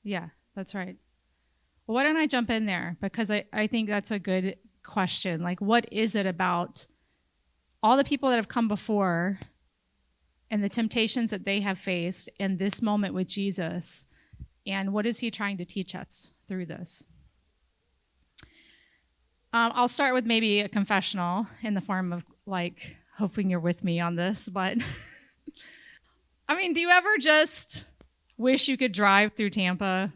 Yeah, that's right. Well, why don't I jump in there? Because I think that's a good question. Like, what is it about all the people that have come before and the temptations that they have faced in this moment with Jesus? And what is he trying to teach us through this? I'll start with maybe a confessional in the form of like hoping you're with me on this. But I mean, do you ever just wish you could drive through Tampa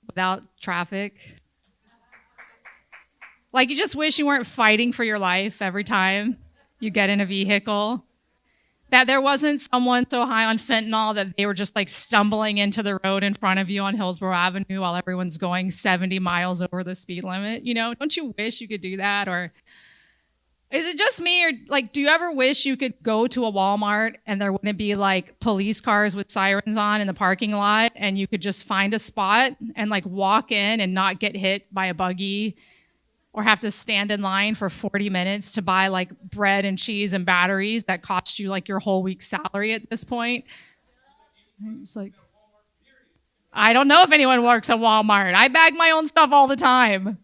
without traffic? Like you just wish you weren't fighting for your life every time you get in a vehicle? That there wasn't someone so high on fentanyl that they were just like stumbling into the road in front of you on Hillsborough Avenue while everyone's going 70 miles over the speed limit. You know, don't you wish you could do that? Or is it just me? Or like, do you ever wish you could go to a Walmart and there wouldn't be like police cars with sirens on in the parking lot and you could just find a spot and like walk in and not get hit by a buggy or have to stand in line for 40 minutes to buy like bread and cheese and batteries that cost you like your whole week's salary at this point? It's like, I don't know if anyone works at Walmart. I bag my own stuff all the time.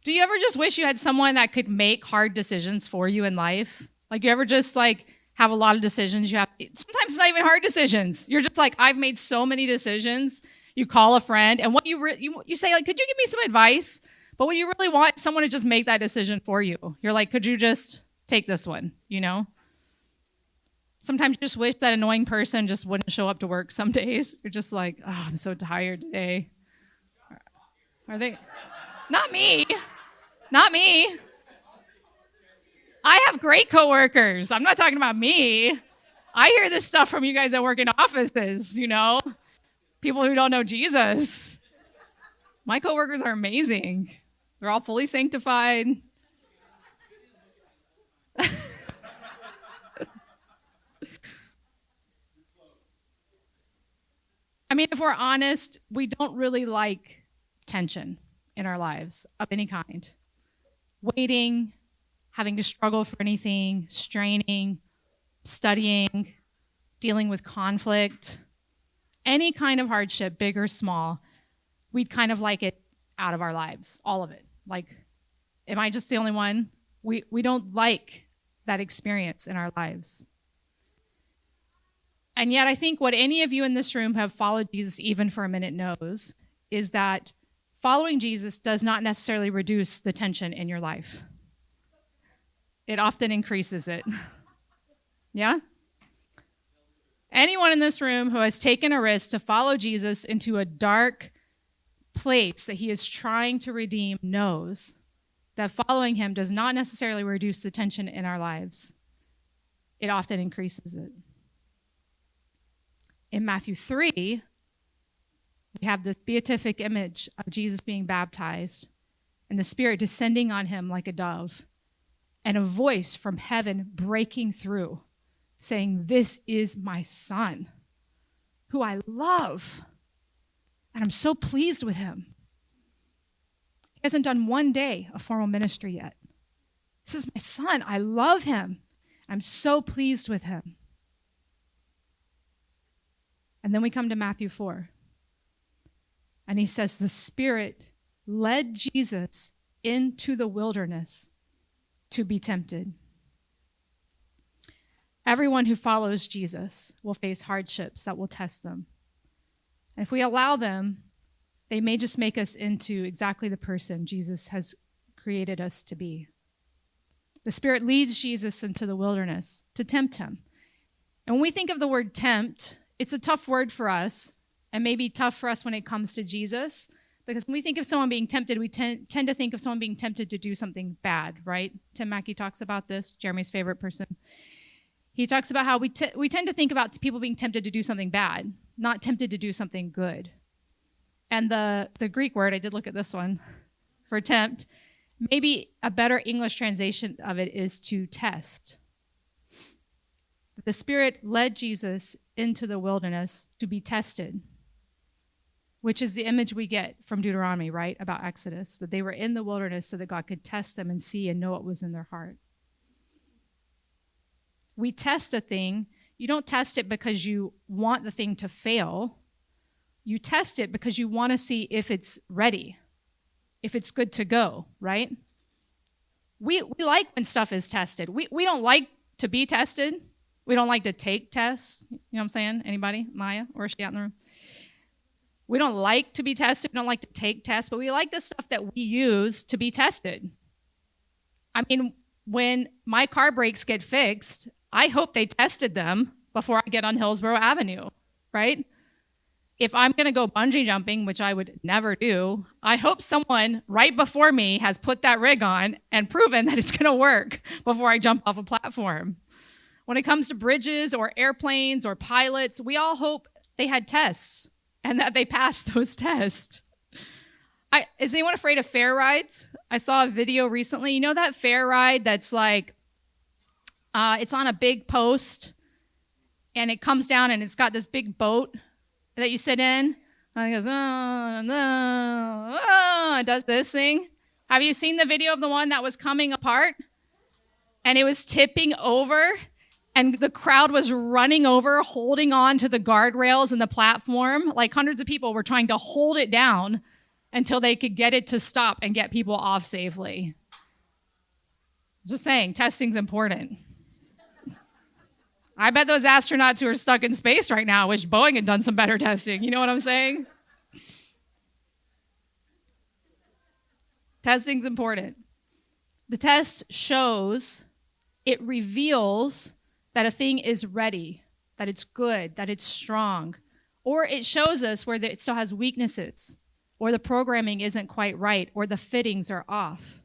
Do you ever just wish you had someone that could make hard decisions for you in life? Like you ever just like have a lot of decisions you have? Sometimes it's not even hard decisions. You're just like, I've made so many decisions. You call a friend and what you say, like, could you give me some advice? But what you really want is someone to just make that decision for you. You're like, could you just take this one, you know? Sometimes you just wish that annoying person just wouldn't show up to work some days. You're just like, oh, I'm so tired today. Are they? Not me. Not me. I have great coworkers. I'm not talking about me. I hear this stuff from you guys that work in offices, you know? People who don't know Jesus. My coworkers are amazing. They're all fully sanctified. I mean, if we're honest, we don't really like tension in our lives of any kind. Waiting, having to struggle for anything, straining, studying, dealing with conflict, any kind of hardship, big or small, we'd kind of like it out of our lives, all of it. Like, am I just the only one? We don't like that experience in our lives. And yet I think what any of you in this room who have followed Jesus even for a minute knows is that following Jesus does not necessarily reduce the tension in your life. It often increases it. Yeah? Anyone in this room who has taken a risk to follow Jesus into a dark place that he is trying to redeem knows that following him does not necessarily reduce the tension in our lives. It often increases it. In Matthew 3, we have this beatific image of Jesus being baptized and the Spirit descending on him like a dove and a voice from heaven breaking through saying, "This is my Son, who I love, and I'm so pleased with him." He hasn't done one day of formal ministry yet. This is my Son. I love him. I'm so pleased with him. And then we come to Matthew 4. And he says, the Spirit led Jesus into the wilderness to be tempted. Everyone who follows Jesus will face hardships that will test them. And if we allow them, they may just make us into exactly the person Jesus has created us to be. The Spirit leads Jesus into the wilderness to tempt him. And when we think of the word tempt, it's a tough word for us, and maybe tough for us when it comes to Jesus, because when we think of someone being tempted, we tend to think of someone being tempted to do something bad, right? Tim Mackey talks about this, Jeremy's favorite person. He talks about how we tend to think about people being tempted to do something bad, not tempted to do something good. And the Greek word, I did look at this one, for tempt, maybe a better English translation of it is to test. The Spirit led Jesus into the wilderness to be tested, which is the image we get from Deuteronomy, right, about Exodus, that they were in the wilderness so that God could test them and see and know what was in their heart. We test a thing You don't test it because you want the thing to fail. You test it because you want to see if it's ready, if it's good to go, right? We like when stuff is tested. We don't like to be tested. We don't like to take tests. You know what I'm saying? Anybody? Maya? Or is she out in the room? We don't like to be tested. We don't like to take tests, but we like the stuff that we use to be tested. I mean, when my car brakes get fixed, I hope they tested them before I get on Hillsborough Avenue, right? If I'm going to go bungee jumping, which I would never do, I hope someone right before me has put that rig on and proven that it's going to work before I jump off a platform. When it comes to bridges or airplanes or pilots, we all hope they had tests and that they passed those tests. Is anyone afraid of fair rides? I saw a video recently. You know that fair ride that's like, it's on a big post and it comes down and it's got this big boat that you sit in, and it goes, oh, no, oh, it does this thing. Have you seen the video of the one that was coming apart? And it was tipping over, and the crowd was running over, holding on to the guardrails and the platform. Like hundreds of people were trying to hold it down until they could get it to stop and get people off safely. Just saying, testing's important. I bet those astronauts who are stuck in space right now wish Boeing had done some better testing. You know what I'm saying? Testing's important. The test shows, it reveals that a thing is ready, that it's good, that it's strong. Or it shows us where it still has weaknesses, or the programming isn't quite right, or the fittings are off.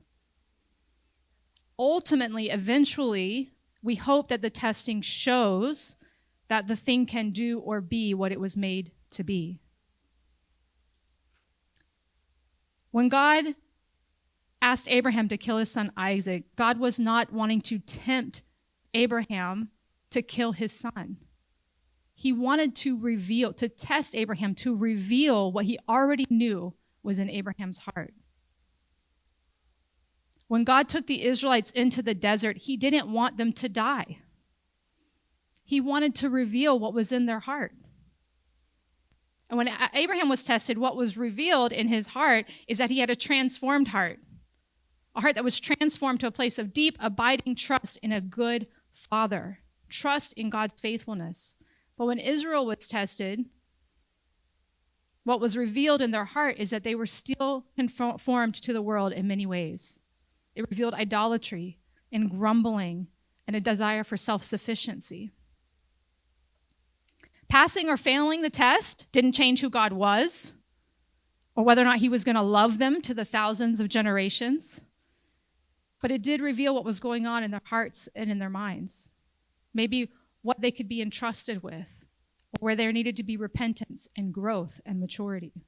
Ultimately, eventually, we hope that the testing shows that the thing can do or be what it was made to be. When God asked Abraham to kill his son Isaac, God was not wanting to tempt Abraham to kill his son. He wanted to test Abraham, to reveal what he already knew was in Abraham's heart. When God took the Israelites into the desert, he didn't want them to die. He wanted to reveal what was in their heart. And when Abraham was tested, what was revealed in his heart is that he had a transformed heart, a heart that was transformed to a place of deep, abiding trust in a good Father, trust in God's faithfulness. But when Israel was tested, what was revealed in their heart is that they were still conformed to the world in many ways. It revealed idolatry and grumbling and a desire for self-sufficiency. Passing or failing the test didn't change who God was or whether or not he was going to love them to the thousands of generations, but it did reveal what was going on in their hearts and in their minds. Maybe what they could be entrusted with, or where there needed to be repentance and growth and maturity.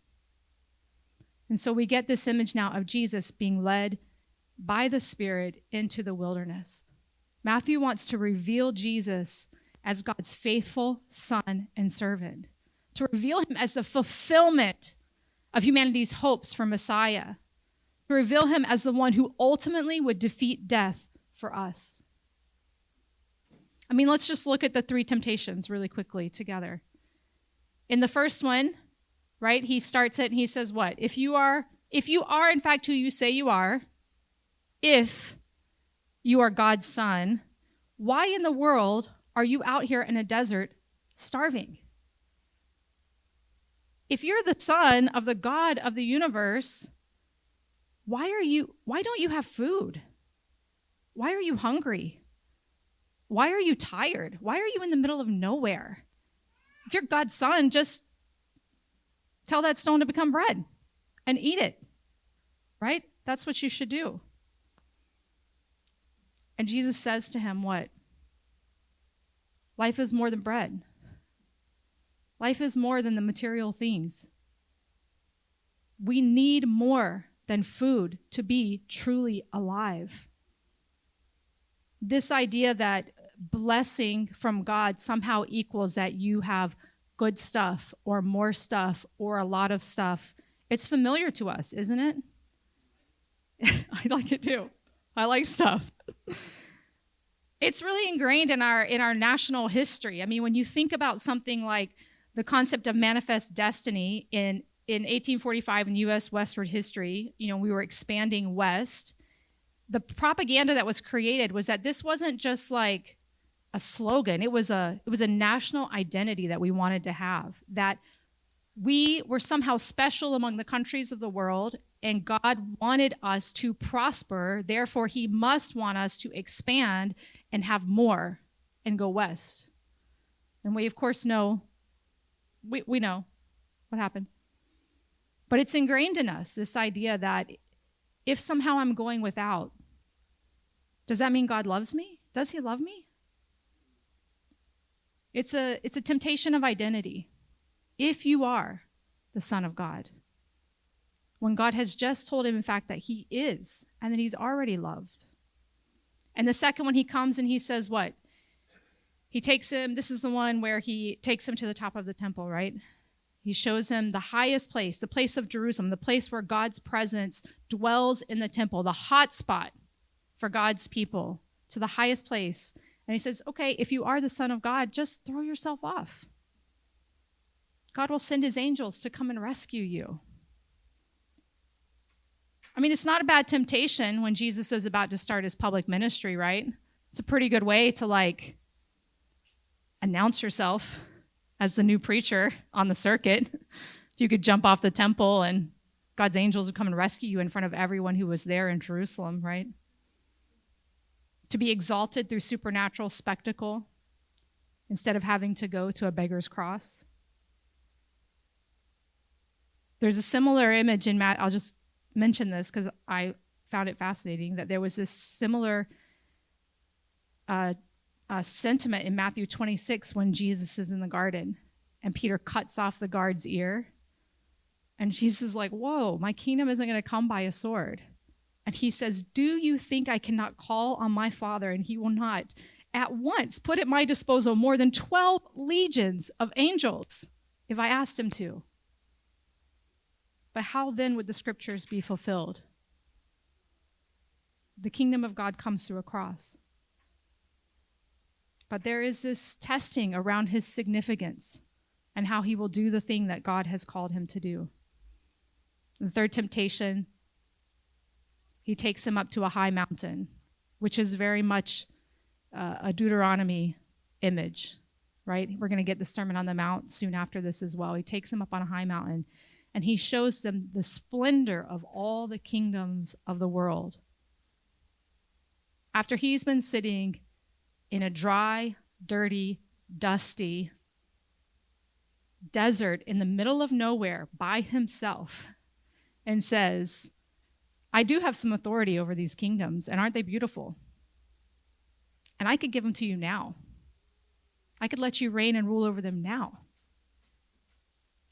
And so we get this image now of Jesus being led by the Spirit into the wilderness. Matthew wants to reveal Jesus as God's faithful son and servant, to reveal him as the fulfillment of humanity's hopes for Messiah, to reveal him as the one who ultimately would defeat death for us. I mean, let's just look at the three temptations really quickly together. In the first one, right, he starts it and he says what? If you are in fact who you say you are, if you are God's son, why in the world are you out here in a desert starving? If you're the son of the God of the universe, why don't you have food? Why are you hungry? Why are you tired? Why are you in the middle of nowhere? If you're God's son, just tell that stone to become bread and eat it, right? That's what you should do. And Jesus says to him, what? Life is more than bread. Life is more than the material things. We need more than food to be truly alive. This idea that blessing from God somehow equals that you have good stuff or more stuff or a lot of stuff, it's familiar to us, isn't it? I like it too. I like stuff. It's really ingrained in our national history. I mean, when you think about something like the concept of manifest destiny in 1845 in U.S. westward history, we were expanding west. The propaganda that was created was that this wasn't just like a slogan. It was a national identity that we wanted to have, that we were somehow special among the countries of the world, and God wanted us to prosper. Therefore, he must want us to expand and have more and go west. And we, of course, know, we know what happened. But it's ingrained in us, this idea that if somehow I'm going without, does that mean God loves me? Does he love me? It's a temptation of identity. If you are the Son of God, when God has just told him, in fact, that he is, and that he's already loved. And the second one, he comes and he says what? He takes him, this is the one where he takes him to the top of the temple, right? He shows him the highest place, the place of Jerusalem, the place where God's presence dwells in the temple, the hot spot for God's people, to the highest place. And he says, okay, if you are the Son of God, just throw yourself off. God will send his angels to come and rescue you. I mean, it's not a bad temptation when Jesus is about to start his public ministry, right? It's a pretty good way to announce yourself as the new preacher on the circuit. If you could jump off the temple and God's angels would come and rescue you in front of everyone who was there in Jerusalem, right? To be exalted through supernatural spectacle instead of having to go to a beggar's cross. There's a similar image in I'll just mention this because I found it fascinating, that there was this similar sentiment in Matthew 26 when Jesus is in the garden and Peter cuts off the guard's ear. And Jesus is like, whoa, my kingdom isn't going to come by a sword. And he says, do you think I cannot call on my Father and he will not at once put at my disposal more than 12 legions of angels if I asked him to? But how then would the scriptures be fulfilled? The kingdom of God comes through a cross. But there is this testing around his significance and how he will do the thing that God has called him to do. The third temptation, he takes him up to a high mountain, which is very much a Deuteronomy image, right? We're going to get the Sermon on the Mount soon after this as well. He takes him up on a high mountain, and he shows them the splendor of all the kingdoms of the world. After he's been sitting in a dry, dirty, dusty desert in the middle of nowhere by himself and says, I do have some authority over these kingdoms, and aren't they beautiful? And I could give them to you now. I could let you reign and rule over them now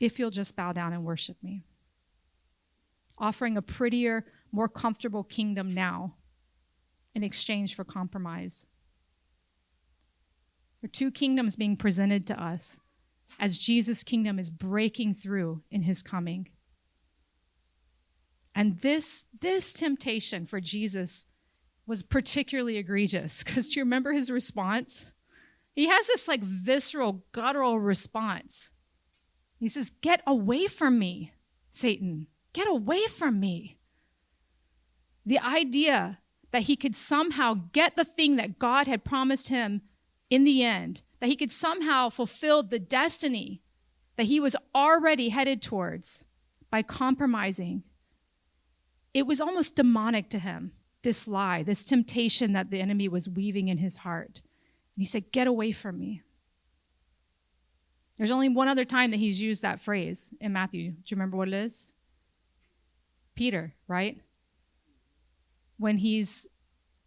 if you'll just bow down and worship me. Offering a prettier, more comfortable kingdom now in exchange for compromise. There are two kingdoms being presented to us as Jesus' kingdom is breaking through in his coming. And this temptation for Jesus was particularly egregious, because do you remember his response? He has this visceral, guttural response. He says, get away from me, Satan. Get away from me. The idea that he could somehow get the thing that God had promised him in the end, that he could somehow fulfill the destiny that he was already headed towards by compromising. It was almost demonic to him, this lie, this temptation that the enemy was weaving in his heart. And he said, get away from me. There's only one other time that he's used that phrase in Matthew. Do you remember what it is? Peter, right? When he's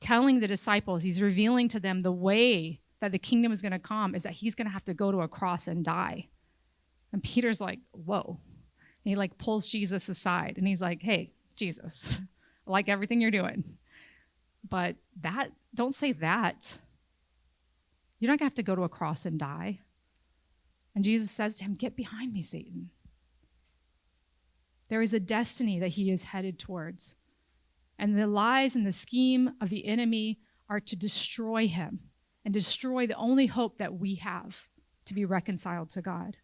telling the disciples, he's revealing to them the way that the kingdom is going to come is that he's going to have to go to a cross and die. And Peter's like, whoa. And he pulls Jesus aside and he's like, hey, Jesus, I like everything you're doing. But don't say that. You're not going to have to go to a cross and die. And Jesus says to him, get behind me, Satan. There is a destiny that he is headed towards. And the lies and the scheme of the enemy are to destroy him, and destroy the only hope that we have to be reconciled to God.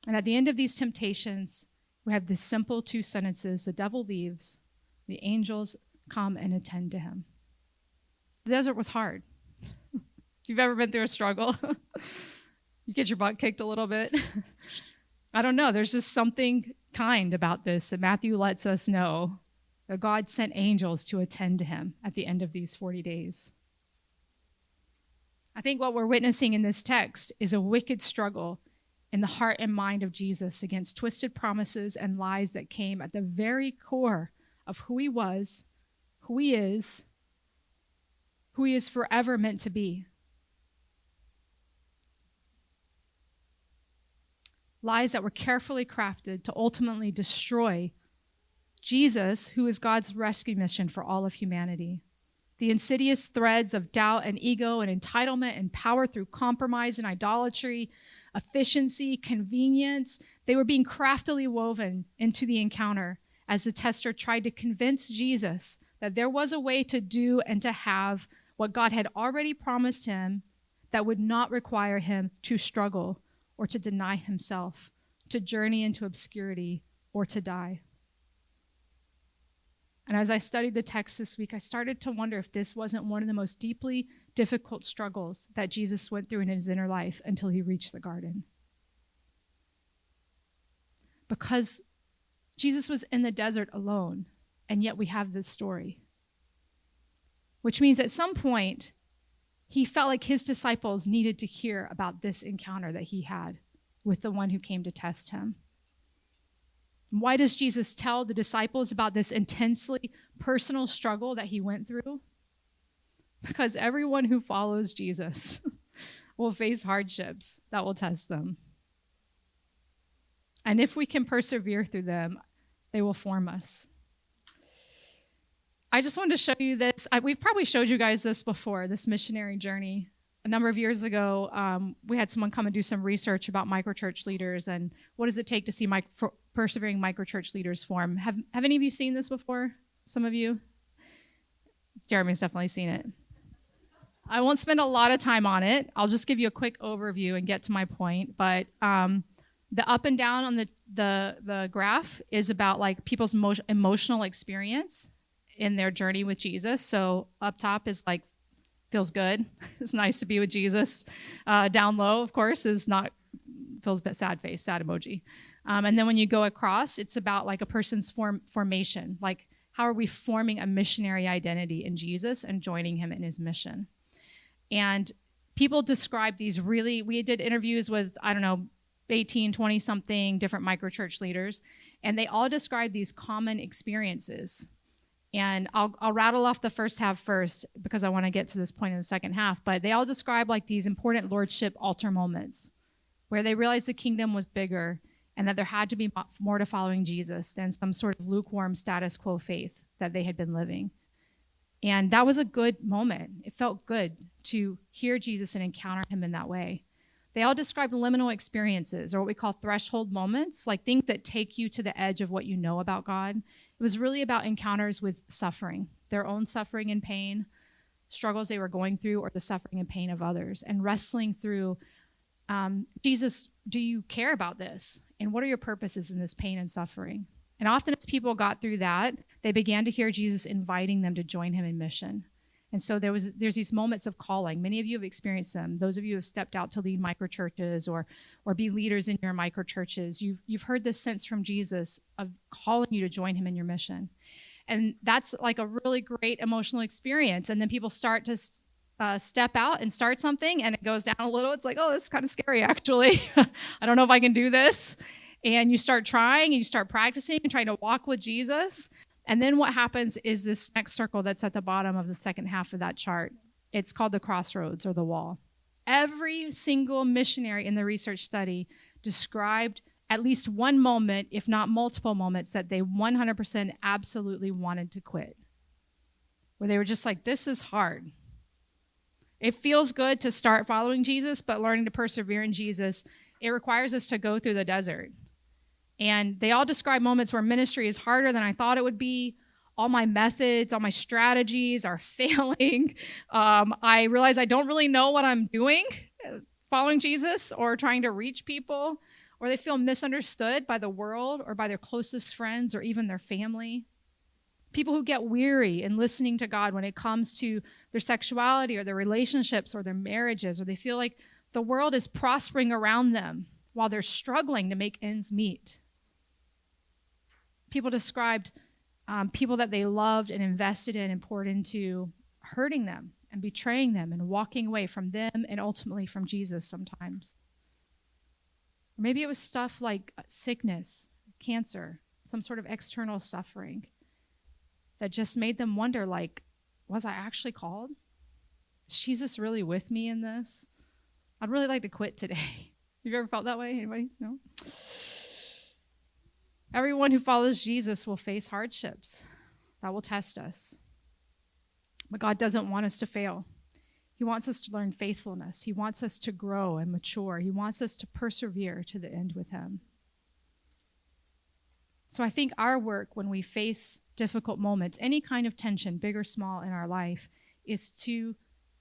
And at the end of these temptations, we have this simple 2 sentences: the devil leaves, the angels come and attend to him. The desert was hard. If you've ever been through a struggle, you get your butt kicked a little bit. I don't know. There's just something kind about this that Matthew lets us know that God sent angels to attend to him at the end of these 40 days. I think what we're witnessing in this text is a wicked struggle in the heart and mind of Jesus against twisted promises and lies that came at the very core of who he was, who he is forever meant to be. Lies that were carefully crafted to ultimately destroy Jesus, who is God's rescue mission for all of humanity. The insidious threads of doubt and ego and entitlement and power through compromise and idolatry, efficiency, convenience, they were being craftily woven into the encounter as the tester tried to convince Jesus that there was a way to do and to have what God had already promised him that would not require him to struggle or to deny himself, to journey into obscurity or to die. And as I studied the text this week, I started to wonder if this wasn't one of the most deeply difficult struggles that Jesus went through in his inner life until he reached the garden. Because Jesus was in the desert alone, and yet we have this story. Which means at some point, he felt like his disciples needed to hear about this encounter that he had with the one who came to test him. Why does Jesus tell the disciples about this intensely personal struggle that he went through? Because everyone who follows Jesus will face hardships that will test them. And if we can persevere through them, they will form us. I just wanted to show you this. We've probably showed you guys this before, this missionary journey. A number of years ago, we had someone come and do some research about microchurch leaders and what does it take to see persevering microchurch leaders form. Have any of you seen this before? Some of you? Jeremy's definitely seen it. I won't spend a lot of time on it. I'll just give you a quick overview and get to my point. But the up and down on the graph is about like people's emotional experience in their journey with Jesus. So up top is like, feels good. It's nice to be with Jesus. Down low, of course, is not, feels a bit sad face, sad emoji. And then when you go across, it's about like a person's formation. Like, how are we forming a missionary identity in Jesus and joining him in his mission? And people describe these we did interviews with, 18, 20 something different microchurch leaders, and they all describe these common experiences. And I'll rattle off the first half first because I want to get to this point in the second half. But they all describe like these important lordship altar moments where they realized the kingdom was bigger and that there had to be more to following Jesus than some sort of lukewarm status quo faith that they had been living. And that was a good moment. It felt good to hear Jesus and encounter him in that way. They all described liminal experiences, or what we call threshold moments, like things that take you to the edge of what you know about God. It was really about encounters with suffering, their own suffering and pain, struggles they were going through, or the suffering and pain of others, and wrestling through, Jesus, do you care about this? And what are your purposes in this pain and suffering? And often as people got through that, they began to hear Jesus inviting them to join him in mission. And so there's these moments of calling. Many of you have experienced them. Those of you who have stepped out to lead microchurches or be leaders in your microchurches, you've heard this sense from Jesus of calling you to join him in your mission. And that's like a really great emotional experience. And then people start to step out and start something, and it goes down a little. It's like, oh, this is kind of scary, actually. I don't know if I can do this. And you start trying, and you start practicing and trying to walk with Jesus. And then what happens is this next circle that's at the bottom of the second half of that chart. It's called the crossroads or the wall. Every single missionary in the research study described at least one moment, if not multiple moments, that they 100% absolutely wanted to quit. Where they were just like, this is hard. It feels good to start following Jesus, but learning to persevere in Jesus, it requires us to go through the desert. And they all describe moments where ministry is harder than I thought it would be, all my methods, all my strategies are failing. I realize I don't really know what I'm doing following Jesus or trying to reach people, or they feel misunderstood by the world or by their closest friends or even their family. People who get weary in listening to God when it comes to their sexuality or their relationships or their marriages, or they feel like the world is prospering around them while they're struggling to make ends meet. People described people that they loved and invested in and poured into hurting them and betraying them and walking away from them and ultimately from Jesus sometimes. Or maybe it was stuff like sickness, cancer, some sort of external suffering that just made them wonder, like, was I actually called? Is Jesus really with me in this? I'd really like to quit today. Have you ever felt that way? Anybody? No? Everyone who follows Jesus will face hardships that will test us. But God doesn't want us to fail. He wants us to learn faithfulness. He wants us to grow and mature. He wants us to persevere to the end with him. So I think our work when we face difficult moments, any kind of tension, big or small in our life, is to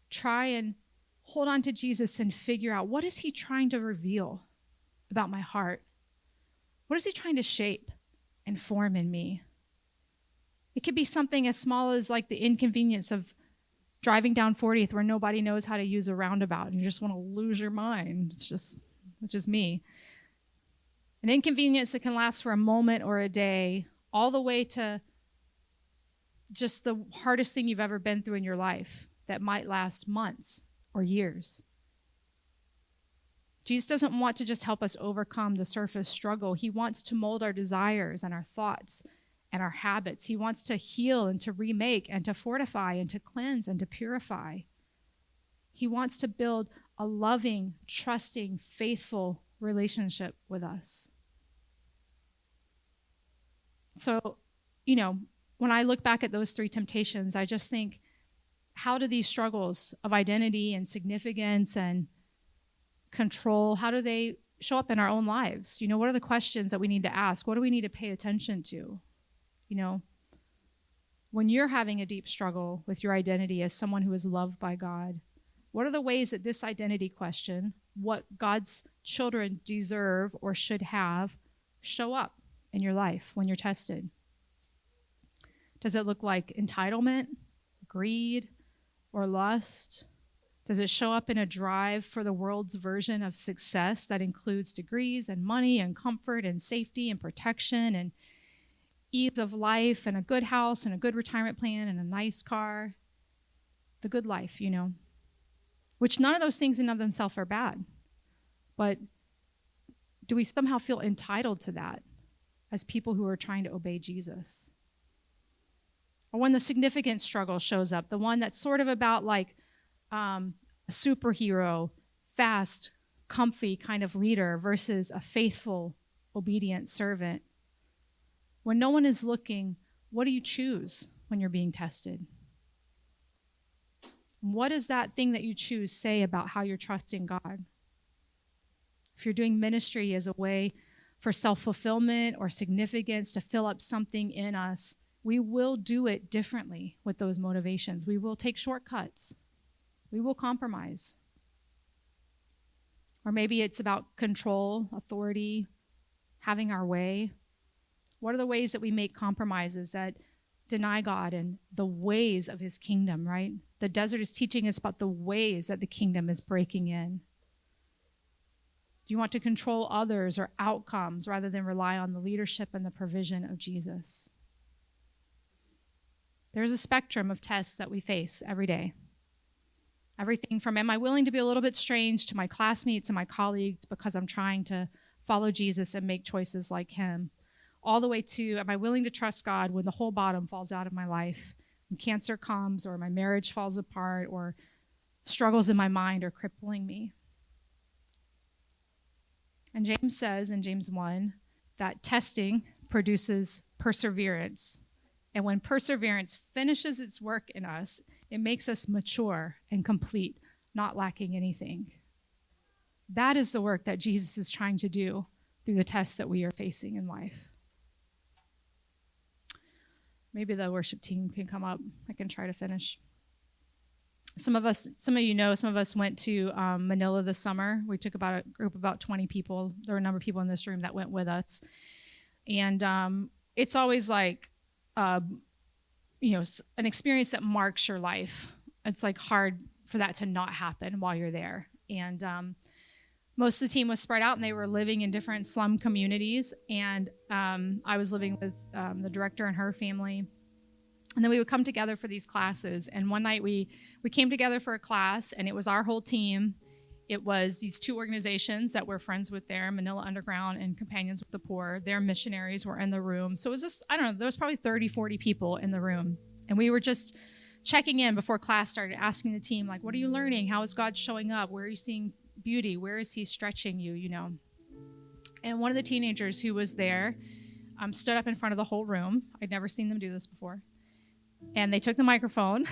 try and hold on to Jesus and figure out, what is he trying to reveal about my heart? What is he trying to shape and form in me? It could be something as small as like the inconvenience of driving down 40th where nobody knows how to use a roundabout and you just want to lose your mind. It's just me. An inconvenience that can last for a moment or a day, all the way to just the hardest thing you've ever been through in your life that might last months or years. Jesus doesn't want to just help us overcome the surface struggle. He wants to mold our desires and our thoughts and our habits. He wants to heal and to remake and to fortify and to cleanse and to purify. He wants to build a loving, trusting, faithful relationship with us. So, when I look back at those three temptations, I just think, how do these struggles of identity and significance and control, how do they show up in our own lives? What are the questions that we need to ask? What do we need to pay attention to? When you're having a deep struggle with your identity as someone who is loved by God, what are the ways that this identity question, what God's children deserve or should have, show up in your life when you're tested? Does it look like entitlement, greed, or lust? Does it show up in a drive for the world's version of success that includes degrees and money and comfort and safety and protection and ease of life and a good house and a good retirement plan and a nice car? The good life, which none of those things in and of themselves are bad. But do we somehow feel entitled to that as people who are trying to obey Jesus? Or when the significant struggle shows up, the one that's sort of about like a superhero, fast, comfy kind of leader versus a faithful, obedient servant. When no one is looking, what do you choose when you're being tested? What does that thing that you choose say about how you're trusting God? If you're doing ministry as a way for self-fulfillment or significance to fill up something in us, we will do it differently with those motivations. We will take shortcuts. We will compromise. Or maybe it's about control, authority, having our way. What are the ways that we make compromises that deny God and the ways of his kingdom, right? The desert is teaching us about the ways that the kingdom is breaking in. Do you want to control others or outcomes rather than rely on the leadership and the provision of Jesus? There's a spectrum of tests that we face every day. Everything from, am I willing to be a little bit strange to my classmates and my colleagues because I'm trying to follow Jesus and make choices like him, all the way to, am I willing to trust God when the whole bottom falls out of my life, when cancer comes or my marriage falls apart or struggles in my mind are crippling me? And James says in James 1 that testing produces perseverance. And when perseverance finishes its work in us, it makes us mature and complete, not lacking anything. That is the work that Jesus is trying to do through the tests that we are facing in life. Maybe the worship team can come up. I can try to finish. Some of you know, some of us went to Manila this summer. We took about a group of about 20 people. There were a number of people in this room that went with us. And it's always like, an experience that marks your life. It's like hard for that to not happen while you're there. And most of the team was spread out, and they were living in different slum communities. And I was living with the director and her family. And then we would come together for these classes. And one night we came together for a class, and it was our whole team. It was these two organizations that we're friends with there, Manila Underground and Companions with the Poor. Their missionaries were in the room. So it was just, I don't know, there was probably 30, 40 people in the room. And we were just checking in before class started, asking the team, like, what are you learning? How is God showing up? Where are you seeing beauty? Where is he stretching you, And one of the teenagers who was there stood up in front of the whole room. I'd never seen them do this before. And they took the microphone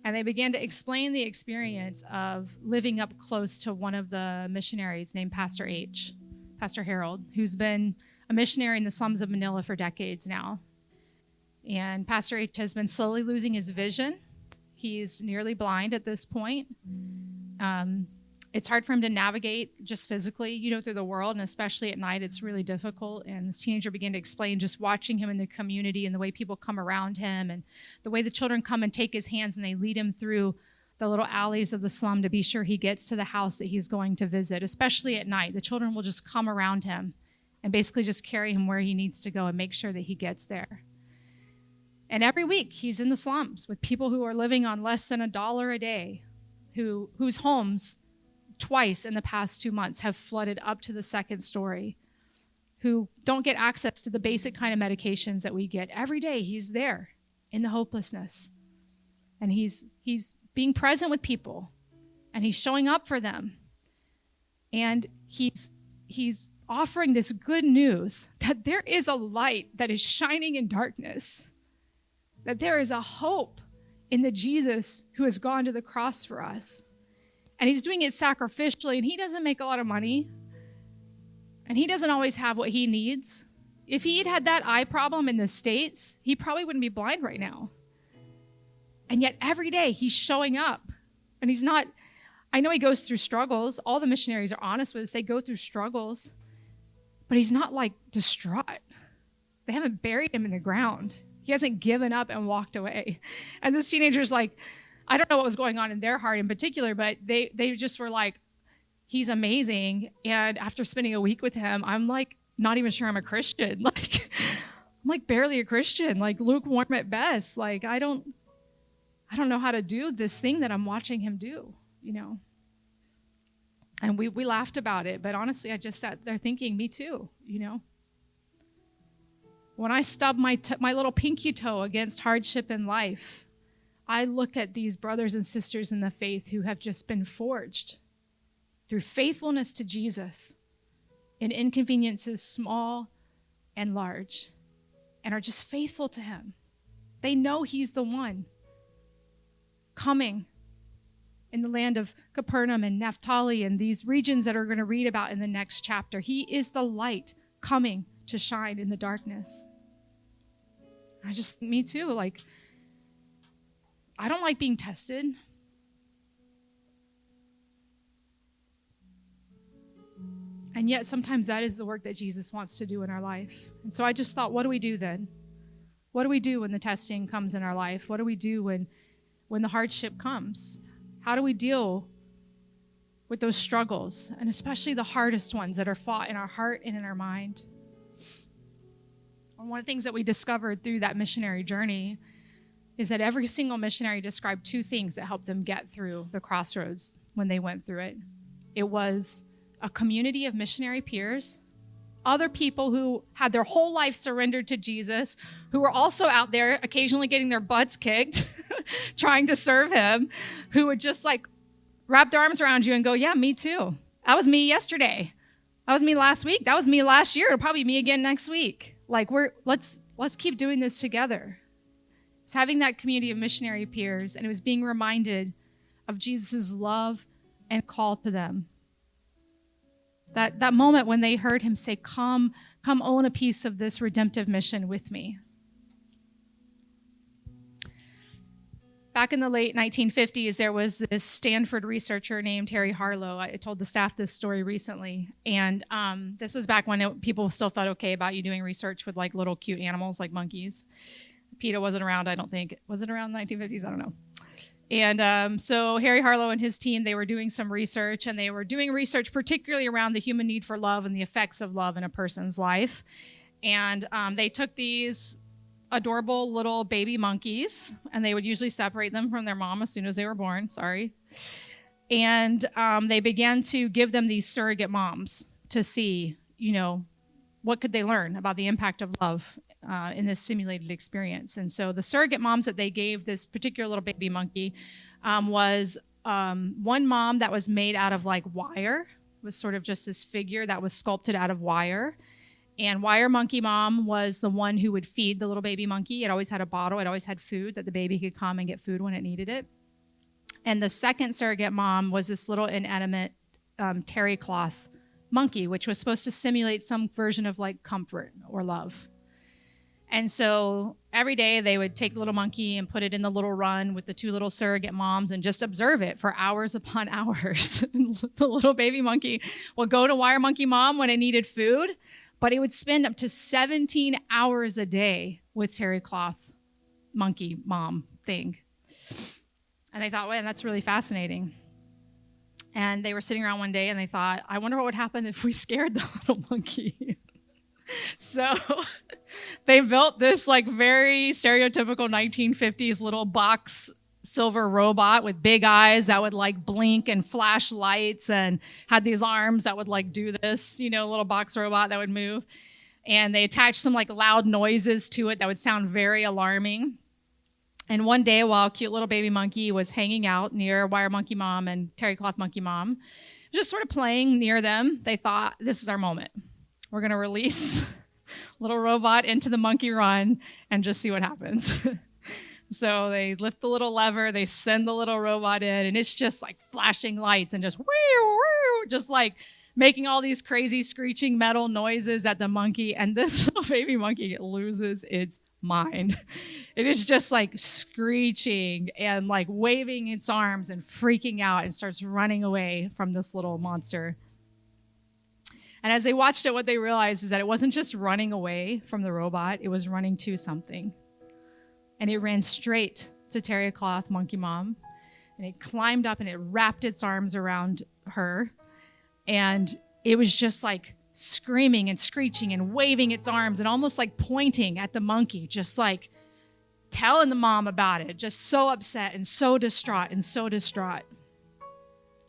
and they began to explain the experience of living up close to one of the missionaries named Pastor Harold, who's been a missionary in the slums of Manila for decades now. And Pastor H has been slowly losing his vision. He's nearly blind at this point. It's hard for him to navigate just physically, through the world, and especially at night, it's really difficult. And this teenager began to explain just watching him in the community and the way people come around him and the way the children come and take his hands and they lead him through the little alleys of the slum to be sure he gets to the house that he's going to visit, especially at night. The children will just come around him and basically just carry him where he needs to go and make sure that he gets there. And every week he's in the slums with people who are living on less than $1 a day, whose homes twice in the past 2 months have flooded up to the second story, who don't get access to the basic kind of medications that we get. Every day he's there in the hopelessness. And he's being present with people, and he's showing up for them. And he's offering this good news that there is a light that is shining in darkness, that there is a hope in the Jesus who has gone to the cross for us. And he's doing it sacrificially, and he doesn't make a lot of money, and he doesn't always have what he needs. If he had that eye problem in the States, he probably wouldn't be blind right now. And yet every day he's showing up, and he's not, I know he goes through struggles. All the missionaries are honest with us. They go through struggles, but he's not like distraught. They haven't buried him in the ground. He hasn't given up and walked away. And this teenager's like, I don't know what was going on in their heart in particular, but they just were like, he's amazing. And after spending a week with him, I'm like, not even sure I'm a Christian. Like, I'm like barely a Christian, like lukewarm at best. Like, I don't know how to do this thing that I'm watching him do, And we laughed about it, but honestly, I just sat there thinking, me too, When I stub my little pinky toe against hardship in life, I look at these brothers and sisters in the faith who have just been forged through faithfulness to Jesus in inconveniences small and large, and are just faithful to him. They know he's the one coming in the land of Capernaum and Naphtali and these regions that are going to read about in the next chapter. He is the light coming to shine in the darkness. Me too, like, I don't like being tested. And yet sometimes that is the work that Jesus wants to do in our life. And so I just thought, what do we do then? What do we do when the testing comes in our life? What do we do when the hardship comes? How do we deal with those struggles, and especially the hardest ones that are fought in our heart and in our mind? And one of the things that we discovered through that missionary journey is that every single missionary described two things that helped them get through the crossroads when they went through it. It was a community of missionary peers, other people who had their whole life surrendered to Jesus, who were also out there occasionally getting their butts kicked, trying to serve him, who would just like wrap their arms around you and go, yeah, me too. That was me yesterday. That was me last week. That was me last year. It'll probably be me again next week. Like, let's keep doing this together. It's having that community of missionary peers, and it was being reminded of Jesus' love and call to them. That moment when they heard him say, come own a piece of this redemptive mission with me. Back in the late 1950s, there was this Stanford researcher named Harry Harlow. I told the staff this story recently. And this was back when people still thought okay about you doing research with like little cute animals like monkeys. PETA wasn't around, I don't think. Was it around the 1950s? I don't know. And so Harry Harlow and his team, they were doing some research, and they were doing research particularly around the human need for love and the effects of love in a person's life. And they took these adorable little baby monkeys, and they would usually separate them from their mom as soon as they were born. And they began to give them these surrogate moms to see, what could they learn about the impact of love in this simulated experience. And so the surrogate moms that they gave this particular little baby monkey was one mom that was made out of like wire. It was sort of just this figure that was sculpted out of wire. And wire monkey mom was the one who would feed the little baby monkey. It always had a bottle. It always had food that the baby could come and get food when it needed it. And the second surrogate mom was this little inanimate terry cloth monkey, which was supposed to simulate some version of like comfort or love. And so every day they would take the little monkey and put it in the little run with the two little surrogate moms and just observe it for hours upon hours. The little baby monkey would go to wire monkey mom when it needed food, but it would spend up to 17 hours a day with terry cloth monkey mom thing. And I thought, well, that's really fascinating. And they were sitting around one day and they thought, I wonder what would happen if we scared the little monkey. So they built this like very stereotypical 1950s little box silver robot with big eyes that would like blink and flash lights and had these arms that would like do this, little box robot that would move. And they attached some like loud noises to it that would sound very alarming. And one day while cute little baby monkey was hanging out near wire monkey mom and terry cloth monkey mom, just sort of playing near them, they thought, this is our moment. We're going to release little robot into the monkey run and just see what happens. So they lift the little lever, they send the little robot in, and it's just like flashing lights and just just like making all these crazy screeching metal noises at the monkey. And this little baby monkey loses its mind. It is just like screeching and like waving its arms and freaking out and starts running away from this little monster. And as they watched it, what they realized is that it wasn't just running away from the robot, it was running to something. And it ran straight to terry cloth monkey mom. And it climbed up and it wrapped its arms around her. And it was just like screaming and screeching and waving its arms and almost like pointing at the monkey, just like telling the mom about it, just so upset and so distraught and so distraught.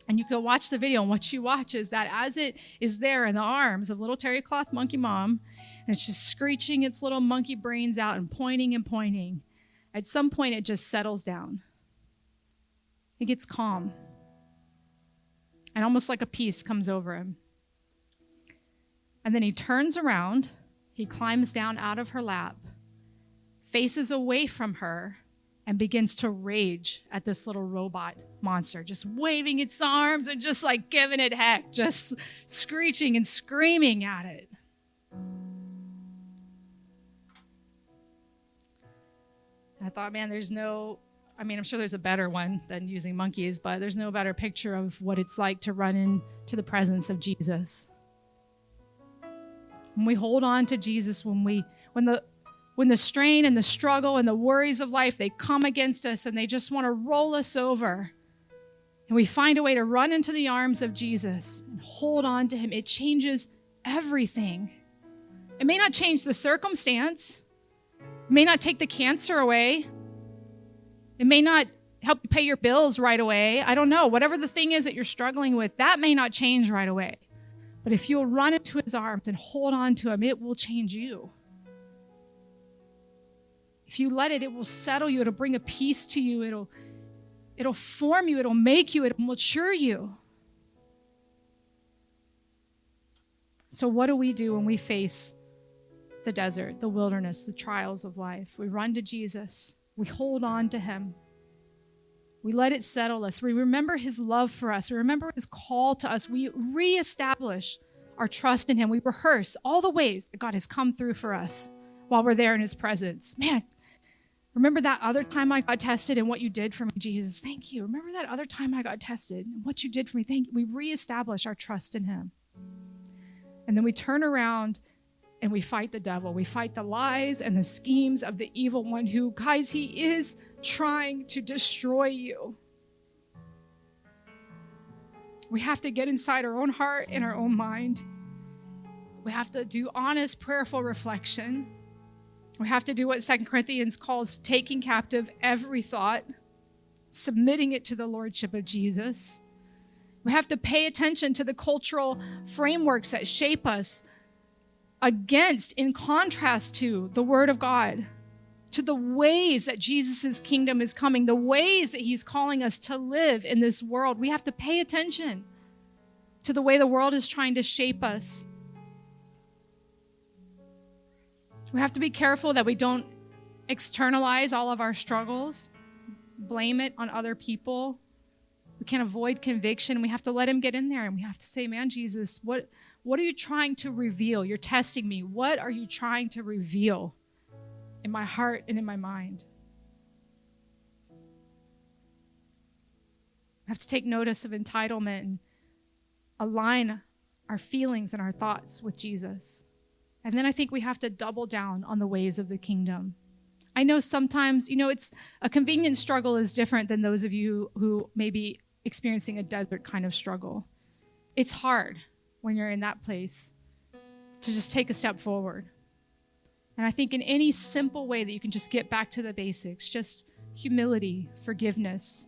And you can watch the video, and what you watch is that as it is there in the arms of little terry cloth monkey mom, and it's just screeching its little monkey brains out and pointing, at some point it just settles down. It gets calm. And almost like a peace comes over him. And then he turns around, he climbs down out of her lap, faces away from her, and begins to rage at this little robot monster, just waving its arms and just like giving it heck, just screeching and screaming at it. I thought, man, I'm sure there's a better one than using monkeys, but there's no better picture of what it's like to run into the presence of Jesus. When we hold on to Jesus, when the strain and the struggle and the worries of life, they come against us and they just want to roll us over, and we find a way to run into the arms of Jesus and hold on to him, it changes everything. It may not change the circumstance. It may not take the cancer away. It may not help you pay your bills right away. I don't know. Whatever the thing is that you're struggling with, that may not change right away. But if you'll run into his arms and hold on to him, it will change you. If you let it, it will settle you. It'll bring a peace to you. It'll form you. It'll make you. It'll mature you. So what do we do when we face the desert, the wilderness, the trials of life? We run to Jesus. We hold on to him. We let it settle us. We remember his love for us. We remember his call to us. We reestablish our trust in him. We rehearse all the ways that God has come through for us while we're there in his presence. Man, Remember that other time I got tested and what you did for me, Jesus? Thank you. Remember that other time I got tested and what you did for me? Thank you. We reestablish our trust in him. And then we turn around and we fight the devil. We fight the lies and the schemes of the evil one who, guys, he is trying to destroy you. We have to get inside our own heart and our own mind. We have to do honest, prayerful reflection. We have to do what 2 Corinthians calls taking captive every thought, submitting it to the lordship of Jesus. We have to pay attention to the cultural frameworks that shape us in contrast to the Word of God, to the ways that Jesus' kingdom is coming, the ways that he's calling us to live in this world. We have to pay attention to the way the world is trying to shape us. We have to be careful that we don't externalize all of our struggles, blame it on other people. We can't avoid conviction. We have to let him get in there, and we have to say, man, Jesus, what are you trying to reveal? You're testing me. What are you trying to reveal in my heart and in my mind? We have to take notice of entitlement and align our feelings and our thoughts with Jesus. And then I think we have to double down on the ways of the kingdom. I know sometimes, it's a convenience struggle is different than those of you who may be experiencing a desert kind of struggle. It's hard when you're in that place to just take a step forward. And I think in any simple way that you can just get back to the basics, just humility, forgiveness,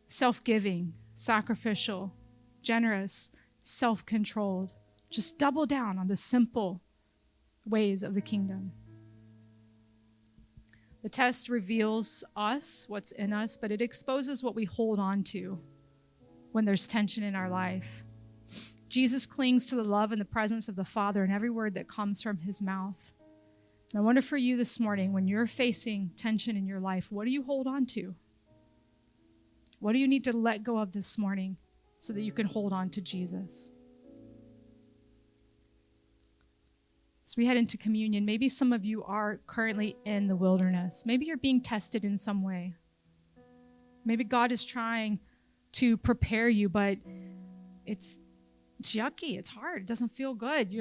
self-giving, sacrificial, generous, self-controlled, just double down on the simple ways of the kingdom. The test reveals us, what's in us, but it exposes what we hold on to when there's tension in our life. Jesus clings to the love and the presence of the Father in every word that comes from his mouth. And I wonder for you this morning, when you're facing tension in your life, what do you hold on to? What do you need to let go of this morning so that you can hold on to Jesus? As we head into communion, maybe some of you are currently in the wilderness. Maybe you're being tested in some way. Maybe God is trying to prepare you, but it's yucky. It's hard. It doesn't feel good.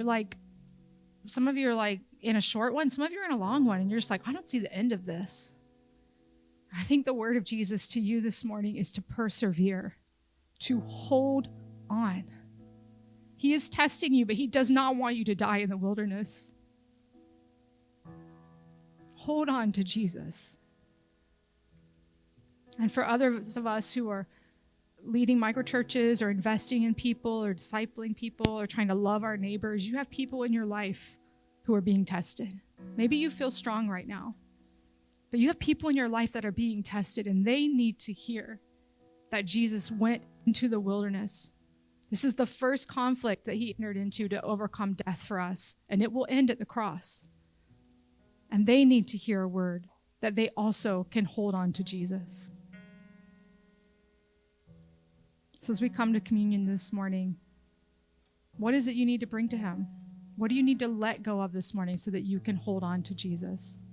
Some of you are like in a short one. Some of you are in a long one, and you're just like, I don't see the end of this. I think the word of Jesus to you this morning is to persevere, to hold on. He is testing you, but he does not want you to die in the wilderness. Hold on to Jesus. And for others of us who are leading microchurches or investing in people or discipling people or trying to love our neighbors, you have people in your life who are being tested. Maybe you feel strong right now, but you have people in your life that are being tested, and they need to hear that Jesus went into the wilderness. This is the first conflict that he entered into to overcome death for us, and it will end at the cross. And they need to hear a word that they also can hold on to Jesus. So as we come to communion this morning, what is it you need to bring to him? What do you need to let go of this morning so that you can hold on to Jesus?